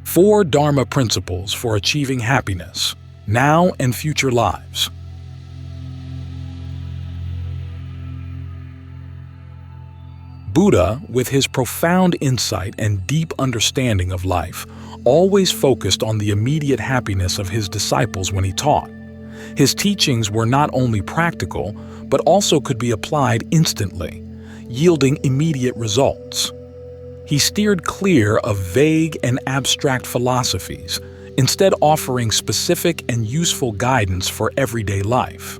4 Dharma principles for achieving happiness, now and future lives. Buddha, with his profound insight and deep understanding of life, always focused on the immediate happiness of his disciples when he taught. His teachings were not only practical, but also could be applied instantly, yielding immediate results. He steered clear of vague and abstract philosophies, instead offering specific and useful guidance for everyday life.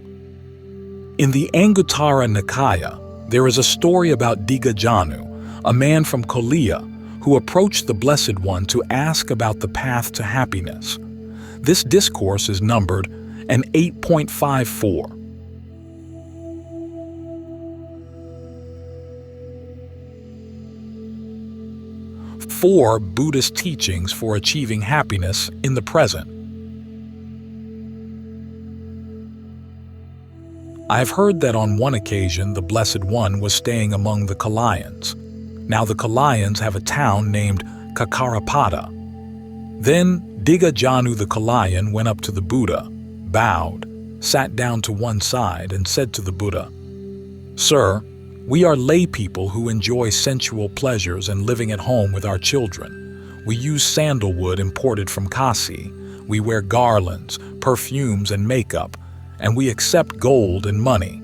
In the Aṅguttara Nikāya, there is a story about Dīghajāṇu, a man from Koliya, who approached the Blessed One to ask about the path to happiness. This discourse is numbered an 8.54. 4 Buddhist teachings for achieving happiness in the present. I have heard that on one occasion the Blessed One was staying among the Kolayans. Now the Kolayans have a town named Cakkarapada. Then Dīghajāṇu the Kolayan went up to the Buddha, bowed, sat down to one side, and said to the Buddha, "Sir, we are lay people who enjoy sensual pleasures and living at home with our children. We use sandalwood imported from Kasi. We wear garlands, perfumes, and makeup, and we accept gold and money.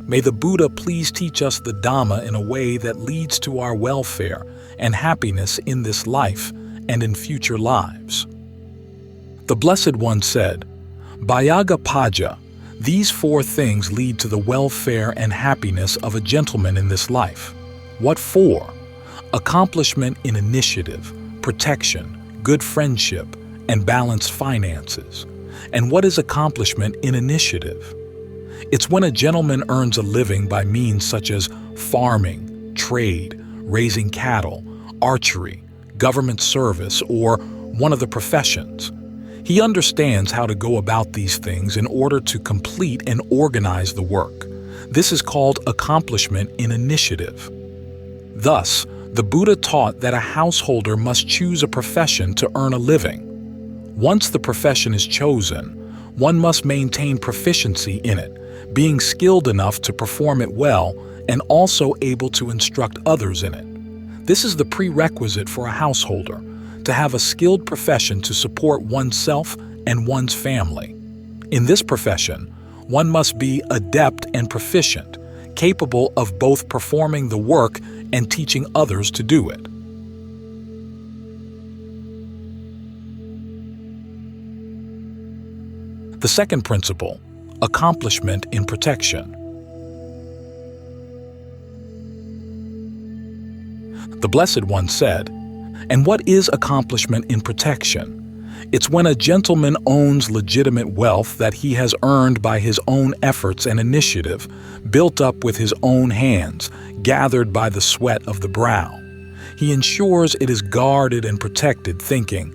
May the Buddha please teach us the Dhamma in a way that leads to our welfare and happiness in this life and in future lives." The Blessed One said, "Bhayagapaja, these 4 things lead to the welfare and happiness of a gentleman in this life." What 4? Accomplishment in initiative, protection, good friendship, and balanced finances. And what is accomplishment in initiative? It's when a gentleman earns a living by means such as farming, trade, raising cattle, archery, government service, or one of the professions. He understands how to go about these things in order to complete and organize the work. This is called accomplishment in initiative. Thus, the Buddha taught that a householder must choose a profession to earn a living. Once the profession is chosen, one must maintain proficiency in it, being skilled enough to perform it well and also able to instruct others in it. This is the prerequisite for a householder, to have a skilled profession to support oneself and one's family. In this profession, one must be adept and proficient, capable of both performing the work and teaching others to do it. The second principle, accomplishment in protection. The Blessed One said, "And what is accomplishment in protection? It's when a gentleman owns legitimate wealth that he has earned by his own efforts and initiative, built up with his own hands, gathered by the sweat of the brow. He ensures it is guarded and protected, thinking,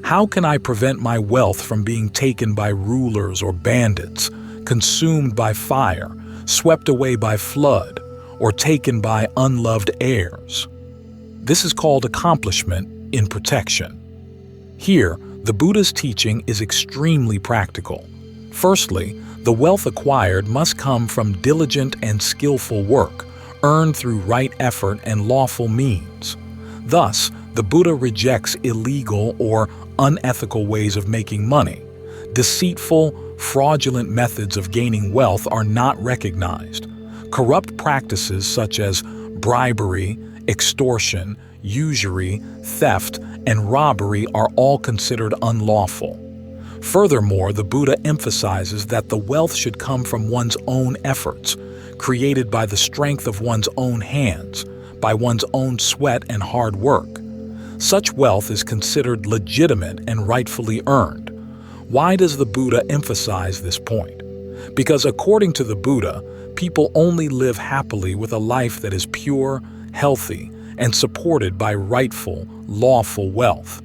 'How can I prevent my wealth from being taken by rulers or bandits, consumed by fire, swept away by flood, or taken by unloved heirs?' This is called accomplishment in protection." Here, the Buddha's teaching is extremely practical. Firstly, the wealth acquired must come from diligent and skillful work, earned through right effort and lawful means. Thus, the Buddha rejects illegal or unethical ways of making money. Deceitful, fraudulent methods of gaining wealth are not recognized. Corrupt practices such as bribery, extortion, usury, theft, and robbery are all considered unlawful. Furthermore, the Buddha emphasizes that the wealth should come from one's own efforts, created by the strength of one's own hands, by one's own sweat and hard work. Such wealth is considered legitimate and rightfully earned. Why does the Buddha emphasize this point? Because according to the Buddha, people only live happily with a life that is pure, healthy, and supported by rightful, lawful wealth.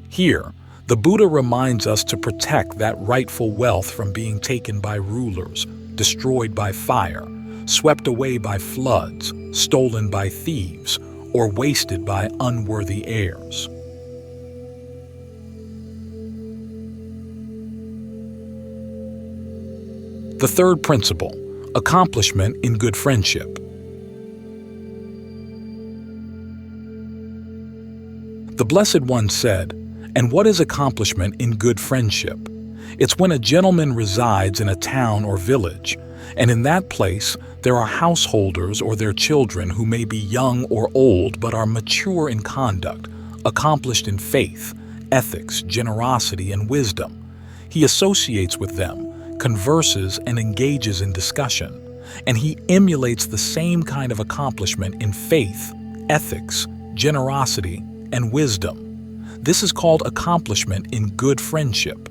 Here, the Buddha reminds us to protect that rightful wealth from being taken by rulers, destroyed by fire, swept away by floods, stolen by thieves, or wasted by unworthy heirs. The third principle, accomplishment in good friendship. The Blessed One said, "And what is accomplishment in good friendship? It's when a gentleman resides in a town or village, and in that place there are householders or their children who may be young or old but are mature in conduct, accomplished in faith, ethics, generosity, and wisdom. He associates with them, converses, and engages in discussion, and he emulates the same kind of accomplishment in faith, ethics, generosity, and wisdom. This is called accomplishment in good friendship."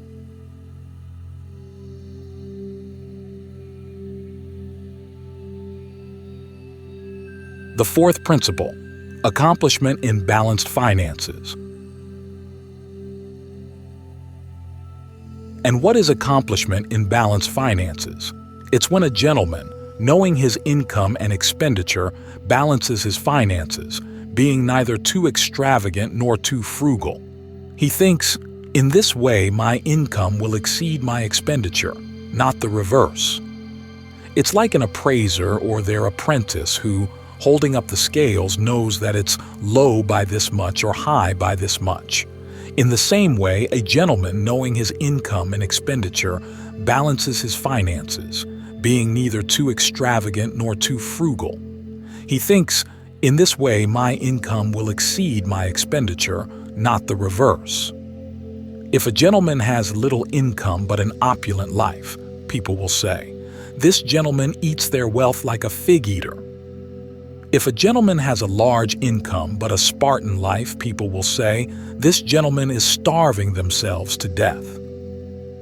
The fourth principle, accomplishment in balanced finances. And what is accomplishment in balanced finances? It's when a gentleman, knowing his income and expenditure, balances his finances, being neither too extravagant nor too frugal. He thinks, "In this way my income will exceed my expenditure," not the reverse. It's like an appraiser or their apprentice who, holding up the scales, knows that it's low by this much or high by this much. In the same way, a gentleman, knowing his income and expenditure, balances his finances, being neither too extravagant nor too frugal. He thinks, "In this way my income will exceed my expenditure," not the reverse. If a gentleman has little income but an opulent life, people will say, "This gentleman eats their wealth like a fig eater." If a gentleman has a large income but a Spartan life, people will say, "This gentleman is starving themselves to death."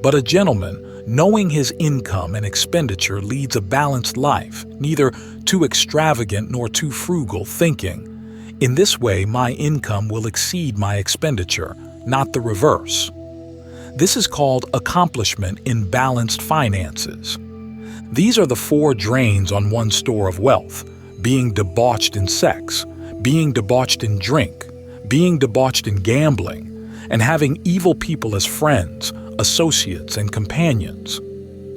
But a gentleman, knowing his income and expenditure, leads a balanced life, neither too extravagant nor too frugal, thinking, "In this way my income will exceed my expenditure," not the reverse. This is called accomplishment in balanced finances. These are the four drains on one's store of wealth: being debauched in sex, being debauched in drink, being debauched in gambling, and having evil people as friends, associates, and companions.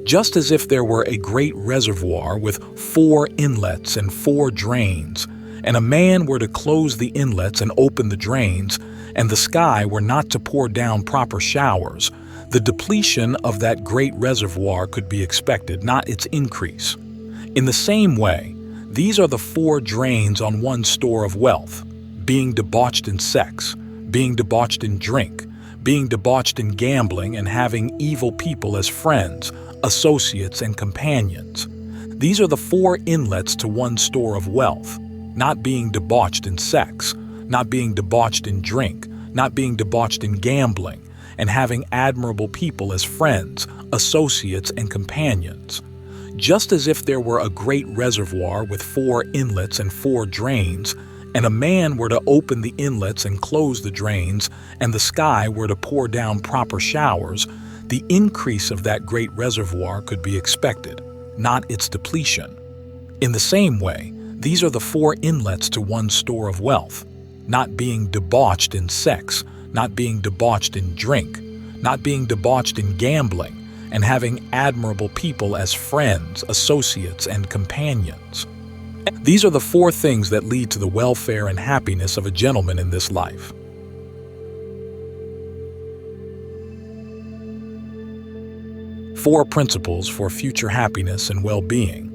Just as if there were a great reservoir with 4 inlets and 4 drains, and a man were to close the inlets and open the drains, and the sky were not to pour down proper showers, the depletion of that great reservoir could be expected, not its increase. In the same way, these are the 4 drains on one's store of wealth: being debauched in sex, being debauched in drink, being debauched in gambling, and having evil people as friends, associates, and companions. These are the 4 inlets to one's store of wealth: not being debauched in sex, not being debauched in drink, not being debauched in gambling, and having admirable people as friends, associates, and companions. Just as if there were a great reservoir with 4 inlets and 4 drains, and a man were to open the inlets and close the drains, and the sky were to pour down proper showers, the increase of that great reservoir could be expected, not its depletion. In the same way, these are the 4 inlets to one's store of wealth: not being debauched in sex, not being debauched in drink, not being debauched in gambling, and having admirable people as friends, associates, and companions. These are the 4 things that lead to the welfare and happiness of a gentleman in this life. Four principles for future happiness and well-being.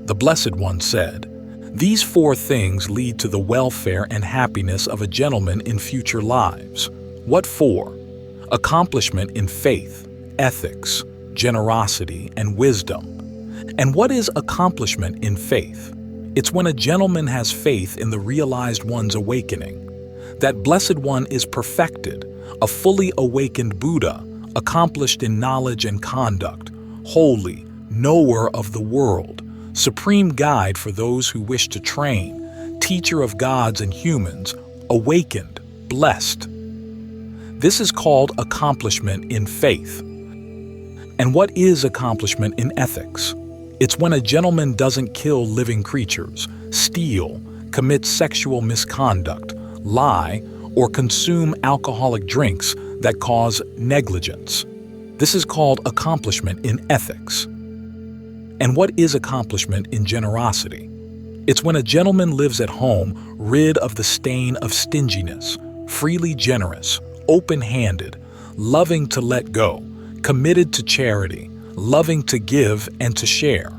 The Blessed One said, "These 4 things lead to the welfare and happiness of a gentleman in future lives." What 4? Accomplishment in faith, ethics, generosity, and wisdom. And what is accomplishment in faith? It's when a gentleman has faith in the realized one's awakening. That Blessed One is perfected, a fully awakened Buddha, accomplished in knowledge and conduct, holy, knower of the world, supreme guide for those who wish to train, teacher of gods and humans, awakened, blessed. This is called accomplishment in faith. And what is accomplishment in ethics? It's when a gentleman doesn't kill living creatures, steal, commit sexual misconduct, lie, or consume alcoholic drinks that cause negligence. This is called accomplishment in ethics. And what is accomplishment in generosity? It's when a gentleman lives at home, rid of the stain of stinginess, freely generous, open-handed, loving to let go, committed to charity, loving to give and to share.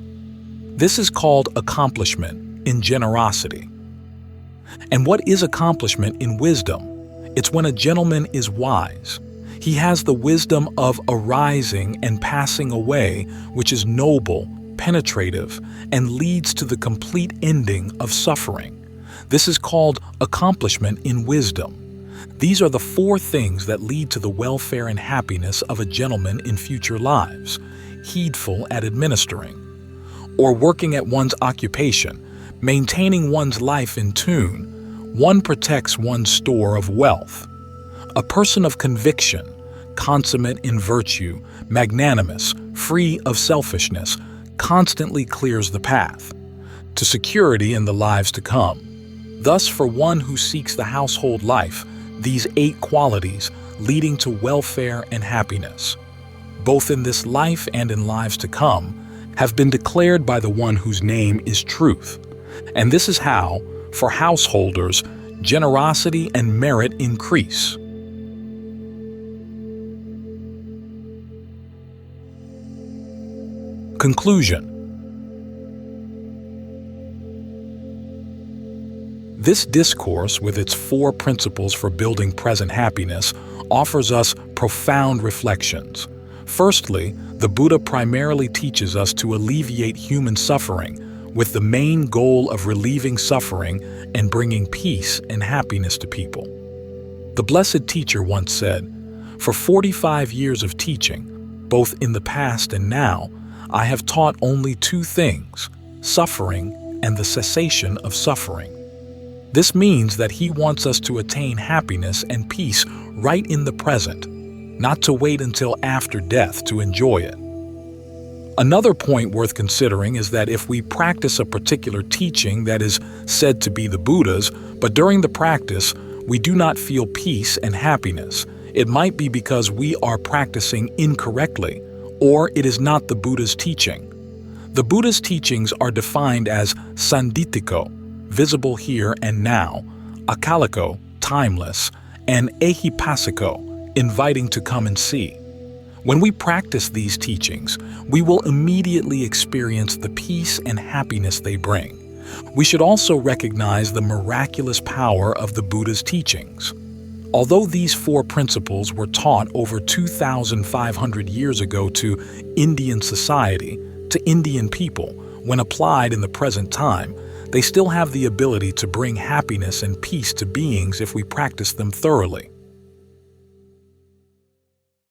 This is called accomplishment in generosity. And what is accomplishment in wisdom? It's when a gentleman is wise. He has the wisdom of arising and passing away, which is noble, penetrative, and leads to the complete ending of suffering. This is called accomplishment in wisdom. These are the 4 things that lead to the welfare and happiness of a gentleman in future lives: heedful at administering, or working at one's occupation, maintaining one's life in tune. One protects one's store of wealth. A person of conviction, consummate in virtue, magnanimous, free of selfishness, constantly clears the path to security in the lives to come. Thus, for one who seeks the household life, these 8 qualities leading to welfare and happiness, both in this life and in lives to come, have been declared by the one whose name is truth. And this is how, for householders, generosity and merit increase. Conclusion. This discourse, with its 4 principles for building present happiness, offers us profound reflections. Firstly, the Buddha primarily teaches us to alleviate human suffering, with the main goal of relieving suffering and bringing peace and happiness to people. The Blessed Teacher once said, "For 45 years of teaching, both in the past and now, I have taught only 2 things, suffering and the cessation of suffering." This means that he wants us to attain happiness and peace right in the present, not to wait until after death to enjoy it. Another point worth considering is that if we practice a particular teaching that is said to be the Buddha's, but during the practice we do not feel peace and happiness, it might be because we are practicing incorrectly, or it is not the Buddha's teaching. The Buddha's teachings are defined as sanditiko, visible here and now, akaliko, timeless, and ehipassiko, inviting to come and see. When we practice these teachings, we will immediately experience the peace and happiness they bring. We should also recognize the miraculous power of the Buddha's teachings. Although these 4 principles were taught over 2,500 years ago to Indian society, to Indian people, when applied in the present time, they still have the ability to bring happiness and peace to beings if we practice them thoroughly.